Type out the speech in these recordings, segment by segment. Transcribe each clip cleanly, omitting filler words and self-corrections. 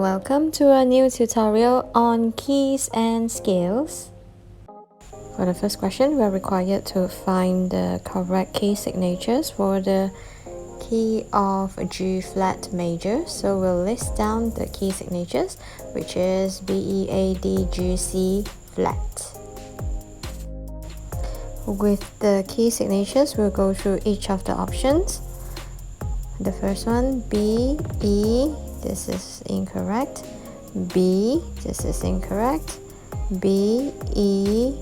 welcome to a new tutorial on keys and scales. For the first question, we are required to find the correct key signatures for the key of G flat major. So we'll list down the key signatures, which is B, E, A, D, G, C flat. With the key signatures, we'll go through each of the options. The first one, B, E, this is incorrect. B, this is incorrect. B, E,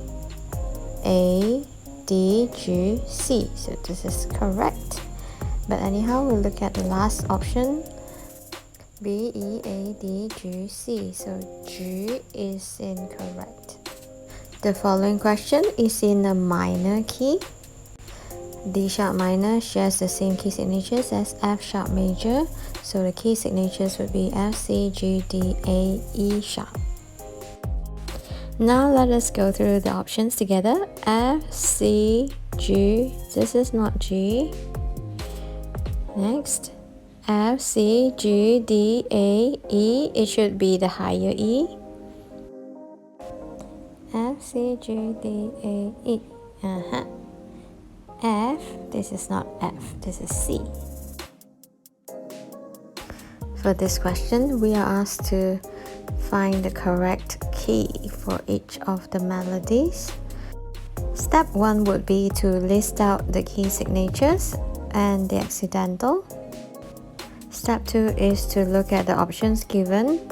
A, D, G, C. So this is correct. But anyhow, we'll look at the last option. B, E, A, D, G, C. So G is incorrect. The following question is in a minor key. D sharp minor shares the same key signatures as F sharp major, so the key signatures would be F, C, G, D, A, E sharp. Now let us go through the options together. F, C, G, this is not G. Next, F, C, G, D, A, E, it should be the higher E. F, C, G, D, A, E. F, this is not F, this is C. For this question, we are asked to find the correct key for each of the melodies. Step 1 would be to list out the key signatures and the accidental. Step 2 is to look at the options given.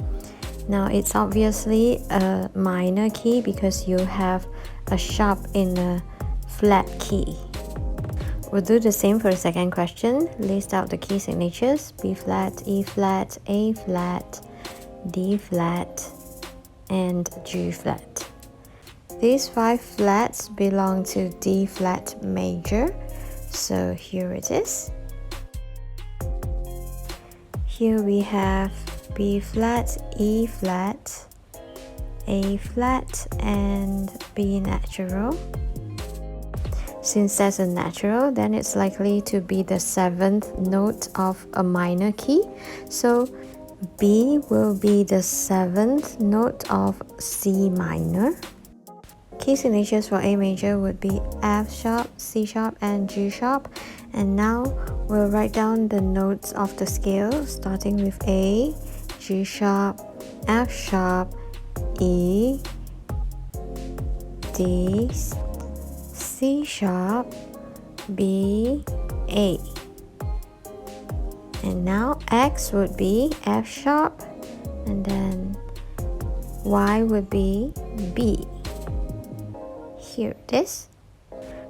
Now it's obviously a minor key because you have a sharp in a flat key. We'll do the same for the second question. List out the key signatures: B flat, E flat, A flat, D flat, and G flat. These 5 flats belong to D flat major, so here it is. Here we have B flat, E flat, A flat, and B natural. Since that's a natural, then it's likely to be the 7th note of a minor key. So B will be the 7th note of C minor. Key signatures for A major would be F sharp, C sharp, and G sharp. And now we'll write down the notes of the scale, starting with A, G sharp, F sharp, E, D, C sharp, B, A. And now X would be F sharp, and then Y would be B. Here it is.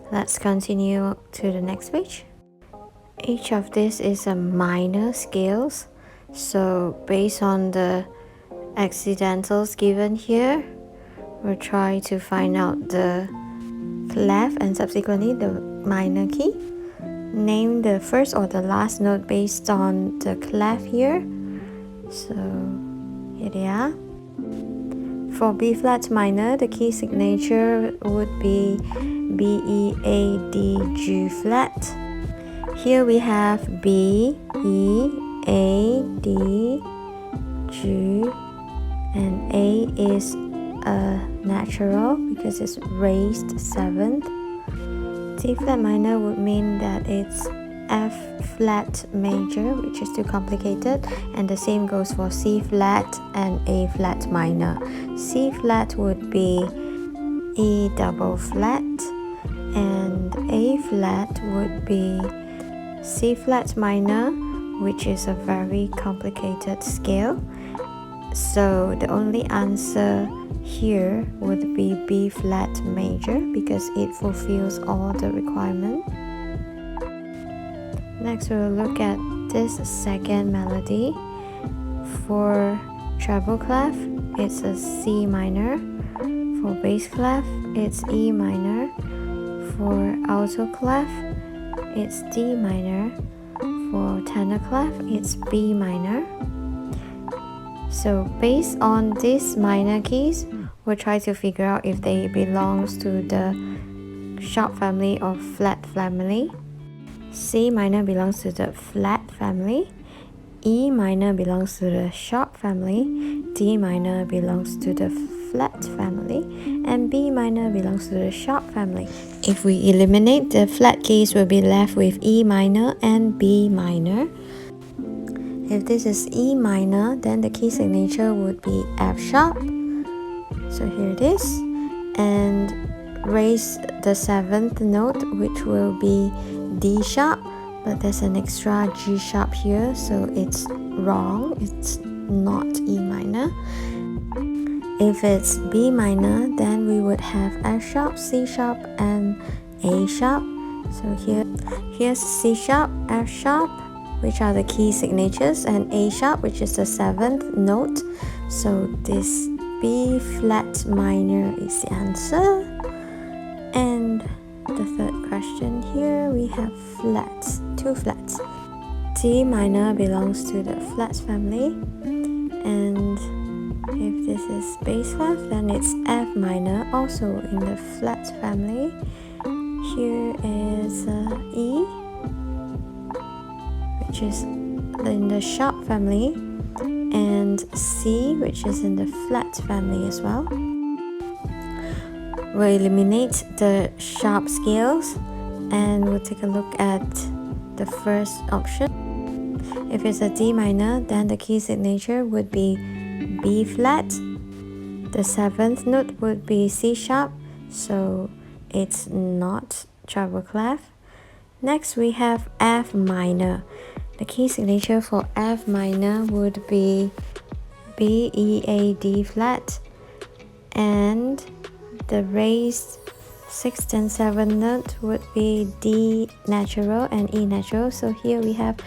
Let's continue to the next page. Each of this is a minor scales, so based on the accidentals given here, we'll try to find out the clef and subsequently the minor key. Name the first or the last note based on the clef here. So here they are. For B flat minor, the key signature would be B, E, A, D, G flat. Here we have B, E, A, D, G, and A is a natural because it's raised 7th. D flat minor would mean that it's F flat major, which is too complicated, and the same goes for C flat and A flat minor. C flat would be E double flat, and A flat would be C flat minor, which is a very complicated scale. So the only answer here would be B flat major because it fulfills all the requirements. Next, we'll look at this second melody. For treble clef, it's a C minor. For bass clef, it's E minor. For alto clef, it's D minor. For tenor clef, it's B minor. So based on these minor keys, we'll try to figure out if they belongs to the sharp family or flat family. C minor belongs to the flat family. E minor belongs to the sharp family, D minor belongs to the flat family, and B minor belongs to the sharp family. If we eliminate the flat keys, we'll be left with E minor and B minor. If this is E minor, then the key signature would be F sharp. So here it is. And raise the 7th note, which will be D sharp, but there's an extra G sharp here, so it's wrong. It's not E minor. If it's B minor, then we would have F sharp, C sharp, and A sharp. So here's C sharp, F sharp, which are the key signatures, and A sharp, which is the 7th note. So this B flat minor is the answer. And the third question here, we have flats, 2 flats. D minor belongs to the flats family, and if this is bass clef, then it's F minor, also in the flats family. Here is E, which is in the sharp family, and C, which is in the flat family as well. We'll eliminate the sharp scales and we'll take a look at the first option. If it's a D minor, then the key signature would be B flat. The 7th note would be C sharp, so it's not treble clef. Next we have F minor. The key signature for F minor would be B, E, A, D flat, and the raised 6th and 7th note would be D natural and E natural. So here we have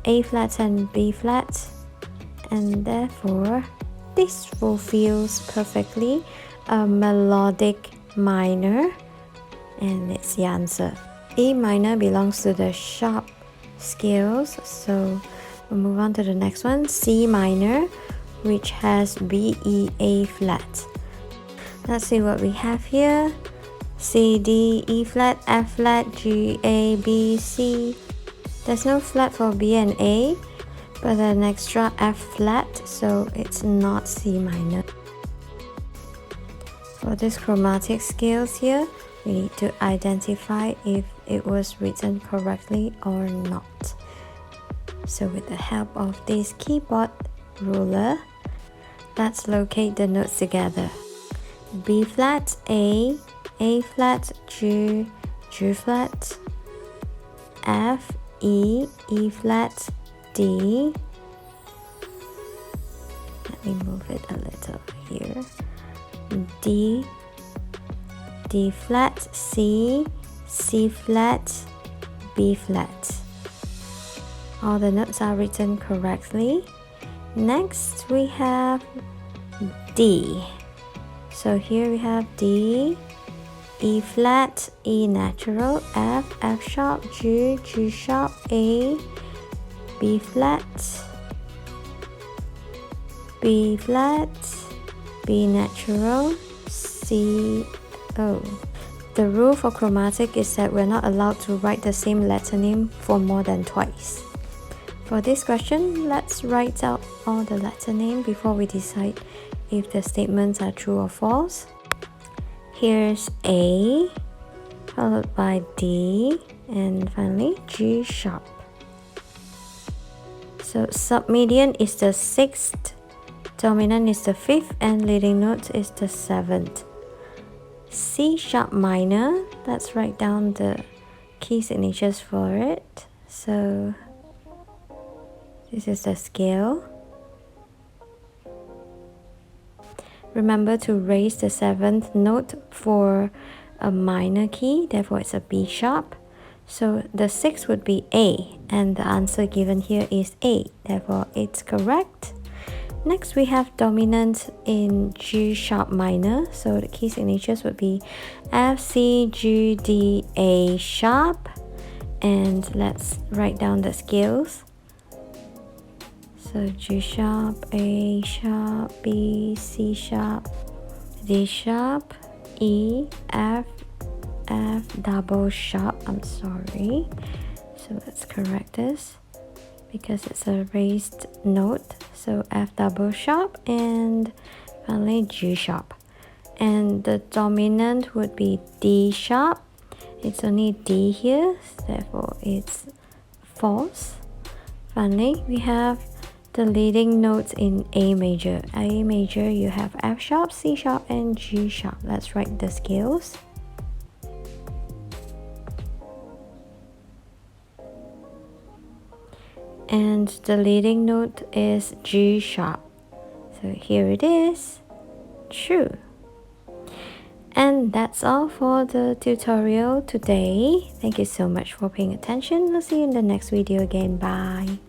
A flat and B flat, and therefore this fulfills perfectly a melodic minor, and it's the answer. E minor belongs to the sharp scales, so we'll move on to the next one, C minor, which has B, E, A flat. Let's see what we have here. C, D, E flat, F flat, G, A, B, C. There's no flat for B and A, but an extra F flat, so it's not C minor. For this chromatic scales here, we need to identify if it was written correctly or not. So with the help of this keyboard ruler, let's locate the notes together. B flat, A flat, G flat, F, E flat, D. Let me move it a little here. D flat, C flat, B flat. All the notes are written correctly. Next we have D. So here we have D, E flat, E natural, F sharp, G sharp, A, B flat, B flat, B natural, C, O. The rule for chromatic is that we're not allowed to write the same letter name for more than twice. For this question, let's write out all the letter name before we decide if the statements are true or false. Here's A, followed by D, and finally G sharp. So submedian is the 6th, dominant is the 5th, and leading note is the 7th. C sharp minor, let's write down the key signatures for it. So this is the scale. Remember to raise the 7th note for a minor key, therefore it's a B sharp. So the 6th would be A, and the answer given here is A, therefore it's correct. Next we have dominant in G sharp minor, so the key signatures would be F, C, G, D, A sharp, and let's write down the scales. So G sharp, A sharp, B, C sharp, D sharp, E, F double sharp, I'm sorry. So let's correct this. because it's a raised note. So F double sharp and finally G sharp. And the dominant would be D sharp. It's only D here, therefore it's false. Finally, we have the leading notes in A major. A major, you have F sharp, C sharp, and G sharp. Let's write the scales. And the leading note is G sharp. So here it is, true. And that's all for the tutorial today. Thank you so much for paying attention. I'll see you in the next video again. Bye.